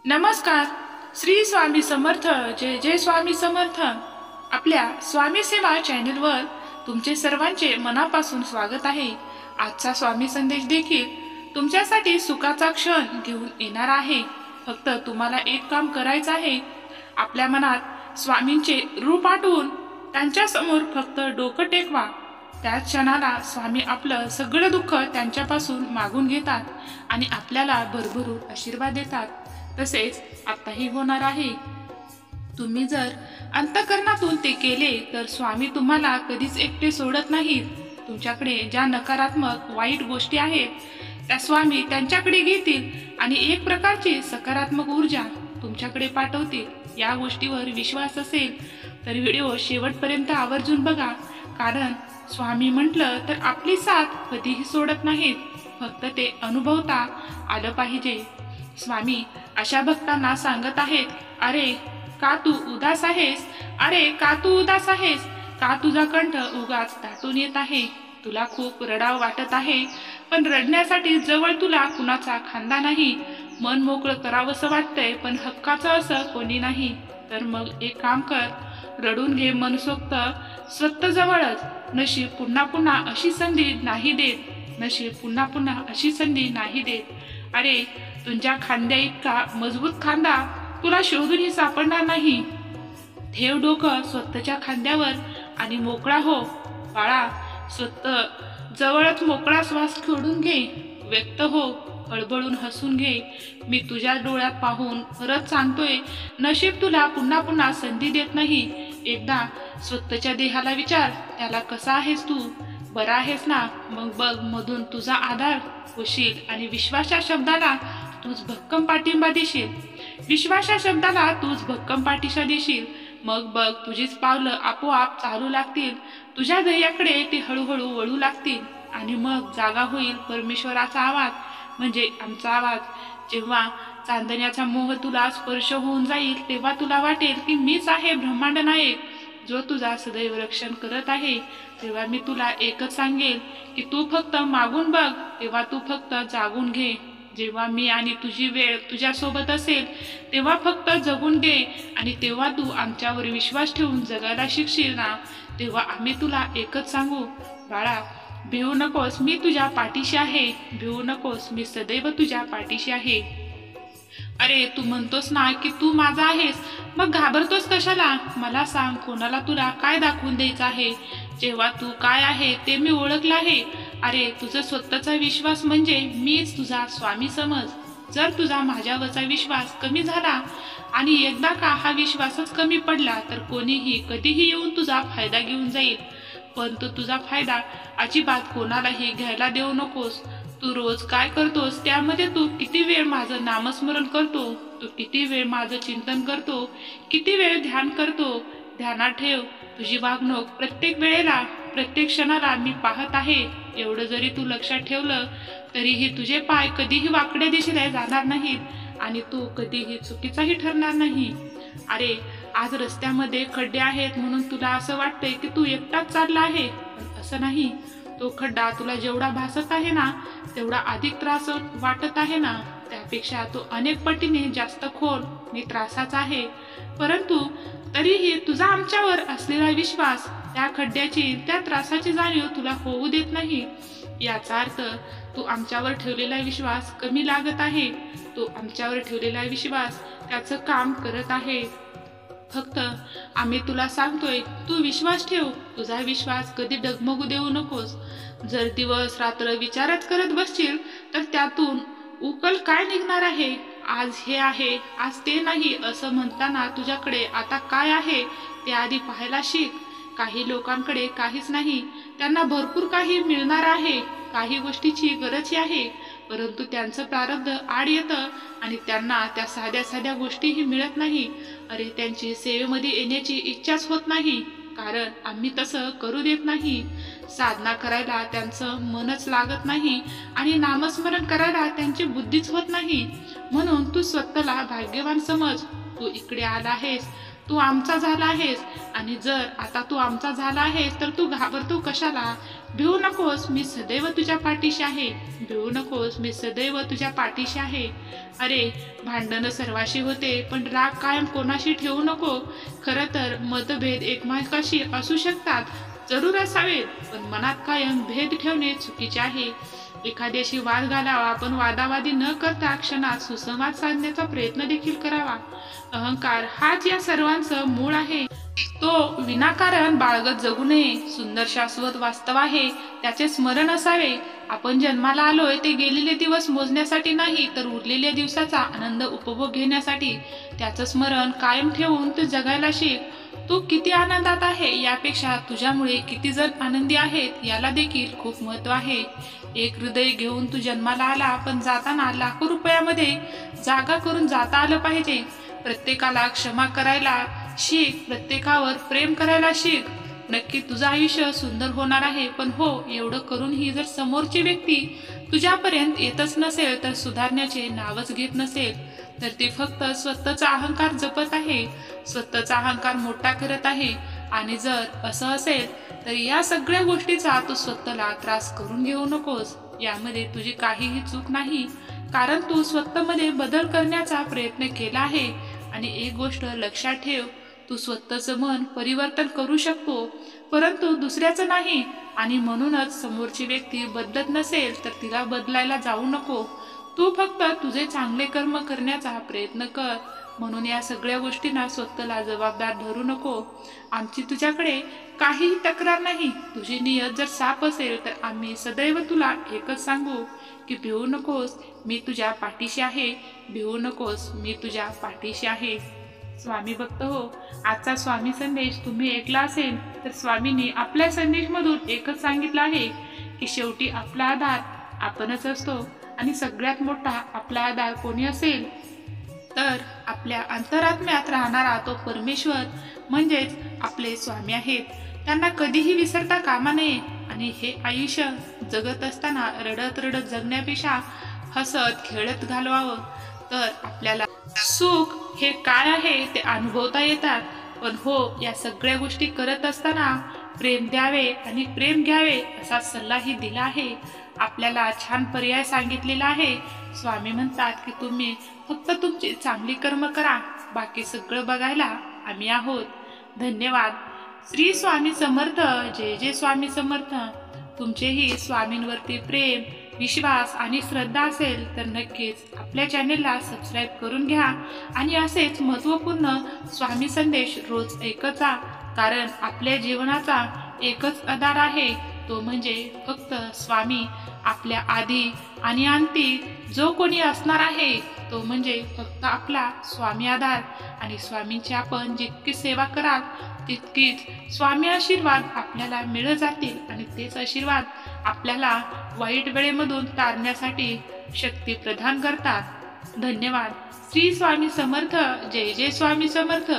नमस्कार. श्री स्वामी समर्थ. जय जय स्वामी समर्थ. आपल्या स्वामी सेवा चॅनलवर तुमचे सर्वांचे मनापासून स्वागत आहे. आजचा स्वामी संदेश देखील तुमच्यासाठी सुखाचा क्षण घेऊन येणार आहे. फक्त तुम्हाला एक काम करायचं आहे. आपल्या मनात स्वामींचे रूप आठवून त्यांच्या समोर फक्त डोकं टेकवा. त्याच क्षणाला स्वामी आपलं सगळं दुःख त्यांच्यापासून मागून घेतात आणि आपल्याला भरभरून आशीर्वाद देतात. तसेच आताही होणार आहे. तुम्ही जर अंतःकरणातून ते केले तर स्वामी तुम्हाला कधीच एकटे सोडत नाहीत. तुमच्याकडे ज्या नकारात्मक वाईट गोष्टी आहेत त्या स्वामी त्यांच्याकडे घेतील आणि एक प्रकारची सकारात्मक ऊर्जा तुमच्याकडे पाठवतील. या गोष्टीवर विश्वास असेल तर व्हिडिओ शेवटपर्यंत आवर्जून बघा, कारण स्वामी म्हटलं तर आपली साथ कधीही सोडत नाहीत. फक्त ते अनुभवता आलं पाहिजे. स्वामी अशा भक्तांना सांगत आहेत, अरे का तू उदास आहेस? अरे का तू उदास आहेस? का तुझा कंठ उगाच दाटून येत आहे? तुला खूप रडावं वाटत आहे, पण रडण्यासाठी जवळ तुला कुणाचा खांदा नाही. मन मोकळं करावंसं वाटतंय, पण हक्काचं असं कोणी नाही. तर मग एक काम कर, रडून घे मनसोक्त स्वतः जवळच. नशीब पुन्हा पुन्हा अशी संधी नाही देत. नशीब पुन्हा पुन्हा अशी संधी नाही देत. अरे तुझ्या खांद्या इतका मजबूत खांदा तुला शोधूनही सापडणार नाही. ठेव डोकं स्वतःच्या खांद्यावर आणि मोकळा हो. बाळा, स्वतः जवळच मोकळा श्वास सोडून घे. व्यक्त हो, हळबळून हसून घे. मी तुझ्या डोळ्यात पाहून परत सांगतोय, नशीब तुला पुन्हा पुन्हा संधी देत नाही. एकदा स्वतःच्या देहाला विचार, त्याला कसा आहेस तू? बरा आहेस ना? मग बघ, मधून तुझा आधार होशील आणि विश्वाच्या शब्दाला तूच भक्कम पाठिंबा देशील. विश्वाच्या शब्दाला तूच भक्कम पाठिंबा देशील. मग बघ, तुझीच पावलं आपोआप चालू लागतील. तुझ्या ध्येयाकडे ते हळूहळू वळू लागतील आणि मग जागा होईल परमेश्वराचा आवाज, म्हणजे आमचा आवाज. जेव्हा चांदण्याचा मोह तुला स्पर्श होऊन जाईल तेव्हा तुला वाटेल की मीच आहे ब्रह्मांड नायक, जो तुझा सदैव रक्षण करत आहे. तेव्हा मी तुला एकच सांगेल की तू फक्त मागून बघ, तेव्हा तू फक्त जागून घे. जेव्हा मी आणि तुझी वेळ तुझ्यासोबत असेल तेव्हा फक्त जगून घे. आणि तेव्हा तू आमच्यावर विश्वास ठेवून जगायला शिकशील ना, तेव्हा आम्ही तुला एकच सांगू, बाळा भिवू नकोस, मी तुझ्या पाठीशी आहे. भिवू नकोस, मी सदैव तुझ्या पाठीशी आहे. अरे तू म्हणतोस ना की तू माझा आहेस, मग घाबरतोस कशाला? मला सांग, कोणाला तुला काय दाखवून द्यायचं आहे? जेव्हा तू काय आहे ते मी ओळखलं आहे. अरे तुझा स्वतःचा विश्वास म्हणजे मीच तुझा स्वामी समज. जर तुझा माझ्यावरचा विश्वास कमी झाला आणि एकदा का हा विश्वासच कमी पडला तर कोणीही कधीही येऊन तुझा फायदा घेऊन जाईल. पण तू तुझा फायदा अजिबात कोणालाही घ्यायला देऊ नकोस. तू रोज काय करतोस त्यामध्ये तू किती वेळ माझं नामस्मरण करतो, तू किती वेळ माझं चिंतन करतो, किती वेळ ध्यान करतो. ध्यानात ठेव, तुझी वागणूक प्रत्येक वेळेला प्रत्येक क्षणाला मी पाहत आहे. एवढं जरी तू लक्षात ठेवलं तरीही तुझे पाय कधीही वाकड्या दिशेला जाणार नाहीत आणि तू कधीही चुकीचाही ठरणार नाही. अरे आज रस्त्यामध्ये खड्डे आहेत म्हणून तुला असं वाटतंय की तू एकटाच चालला आहे, पण असं नाही. तो खड्डा तुला जेवढा भासत आहे ना तेवढा अधिक त्रास वाटत आहे ना, त्यापेक्षा तो अनेक पटीने जास्त खोल आणि त्रासाचा आहे. परंतु तरीही तुझा आमच्यावर असलेला विश्वास त्या खड्ड्याची, त्या त्रासाची जाणीव तुला होऊ देत नाही. याचा अर्थ तू आमच्यावर ठेवलेला विश्वास कमी लागत आहे. तू आमच्यावर ठेवलेला विश्वास त्याचं काम करत आहे. फक्त आम्ही तुला सांगतोय, तू विश्वास ठेव. तुझा विश्वास कधी डगमगू देऊ नकोस. जर दिवस रात्र विचारच करत बसशील तर त्यातून उकल काय निघणार आहे? आज हे आहे, आज ते नाही असं म्हणताना तुझ्याकडे आता काय आहे ते आधी पाहायला शिक. काही लोकांकडे काहीच नाही, त्यांना भरपूर काही मिळणार आहे, काही गोष्टीची गरज आहे, परंतु त्यांचं प्रारब्ध आड येतं आणि त्यांना त्या साध्या साध्या गोष्टीही मिळत नाही. अरे त्यांची सेवेमध्ये येण्याची इच्छाच होत नाही, कारण आम्ही तसं करू देत नाही. साधना करायला त्यांचं मनच लागत नाही आणि नामस्मरण करायला त्यांची बुद्धीच होत नाही. म्हणून तू स्वतःला भाग्यवान समज. तू इकडे आला आहेस, तू आमचा झाला आहेस आणि जर आता तू आमचा झाला आहेस तर तू घाबरतो कशाला? भिवू नकोस, मी सदैव तुझ्या पाठीशी आहे. भिवू नकोस, मी सदैव तुझ्या पाठीशी आहे. अरे, भांडणं सर्वाशी होते, पण राग कायम कोणाशी ठेवू नको. खरं तर मतभेद एकमेकाशी असू शकतात, जरूर असावेत, पण मनात कायम भेद ठेवणे चुकीचे आहे. एखाद्याशी वाद घालावा, पण वादावादी न करता क्षणात सुसंवाद साधण्याचा प्रयत्न देखील करावा. अहंकार हाच या सर्वांचं मूळ आहे. तो विनाकारण बाळगत जगू नये. सुंदर शाश्वत वास्तव आहे, त्याचे स्मरण असावे. आपण जन्माला आलोय ते गेलेले दिवस मोजण्यासाठी नाही, तर उरलेल्या दिवसाचा आनंद उपभोग घेण्यासाठी. त्याचं स्मरण कायम ठेवून तू जगायला शिक. तू किती आनंदात आहे यापेक्षा तुझ्यामुळे किती जण आनंदी आहेत याला देखील खूप महत्व आहे. एक हृदय घेऊन तू जन्माला आला, पण जाताना लाखो रुपयामध्ये जागा करून जाता आलं पाहिजे. प्रत्येकाला क्षमा करायला शिक, प्रत्येकावर प्रेम करायला शिक. नक्की तुझं आयुष्य सुंदर होणार आहे. पण हो, एवढं करूनही जर समोरची व्यक्ती तुझ्यापर्यंत येतच नसेल, तर सुधारण्याचे नावच घेत नसेल, तर ती फक्त स्वतःचा अहंकार जपत आहे, स्वतःचा अहंकार मोठा करत आहे. आणि जर असं असेल तर या सगळ्या गोष्टीचा तू स्वतःला त्रास करून घेऊ नकोस. यामध्ये तुझी काहीही चूक नाही, कारण तू स्वतःमध्ये बदल करण्याचा प्रयत्न केला आहे. आणि एक गोष्ट लक्षात ठेव, तू स्वतःचं मन परिवर्तन करू शकतो, परंतु दुसऱ्याचं नाही. आणि म्हणूनच समोरची व्यक्ती बदलत नसेल तर तिला बदलायला जाऊ नको. तू फक्त तुझे चांगले कर्म करण्याचा प्रयत्न कर. म्हणून या सगळ्या गोष्टींना स्वतःला जबाबदार धरू नको. आमची तुझ्याकडे काहीही तक्रार नाही. तुझी नियत जर साफ असेल तर आम्ही सदैव तुला एकच सांगू की भिवू नकोस, मी तुझ्या पाठीशी आहे. भिवू नकोस, मी तुझ्या पाठीशी आहे. स्वामी भक्त हो, आजचा स्वामी संदेश तुम्ही ऐकला असेल तर स्वामींनी आपल्या संदेशमधून एकच सांगितलं आहे की शेवटी आपला आधार आपणच असतो. आणि सगळ्यात मोठा आपला आधार कोणी असेल तर आपल्या अंतरात्म्यात राहणारा तो परमेश्वर म्हणजेच आपले स्वामी आहेत. त्यांना कधीही विसरता कामा नये. आणि हे आयुष्य जगत असताना रडत रडत जगण्यापेक्षा हसत खेळत घालवावं, तर आपल्याला सुख हे काय आहे ते अनुभवता येतात. पण हो, या सगळ्या गोष्टी करत असताना प्रेम द्यावे आणि प्रेम घ्यावे असा सल्लाही दिला आहे. आपल्याला छान पर्याय सांगितलेला आहे. स्वामी म्हणतात की तुम्ही फक्त तुमची चांगली कर्म करा, बाकी सगळं बघायला आम्ही आहोत. धन्यवाद. श्री स्वामी समर्थ. जय जय स्वामी समर्थ. तुमचेही स्वामींवरती प्रेम, विश्वास आणि श्रद्धा असेल तर नक्कीच आपल्या चॅनेलला सबस्क्राईब करून घ्या. आणि असेच महत्त्वपूर्ण स्वामी संदेश रोज ऐकत जा, कारण आपल्या जीवनाचा एकच आधार आहे, तो म्हणजे फक्त स्वामी. आपल्या आधी आणि अंती जो कोणी असणार आहे तो म्हणजे फक्त आपला स्वामी आधार. आणि स्वामींची आपण जितकी सेवा कराल तितकीच स्वामी आशीर्वाद आपल्याला मिळत जातील. आणि तेच आशीर्वाद आपल्याला वाईट वेळेमधून तारण्यासाठी शक्ती प्रदान करतात. धन्यवाद. श्री स्वामी समर्थ. जय जय स्वामी समर्थ.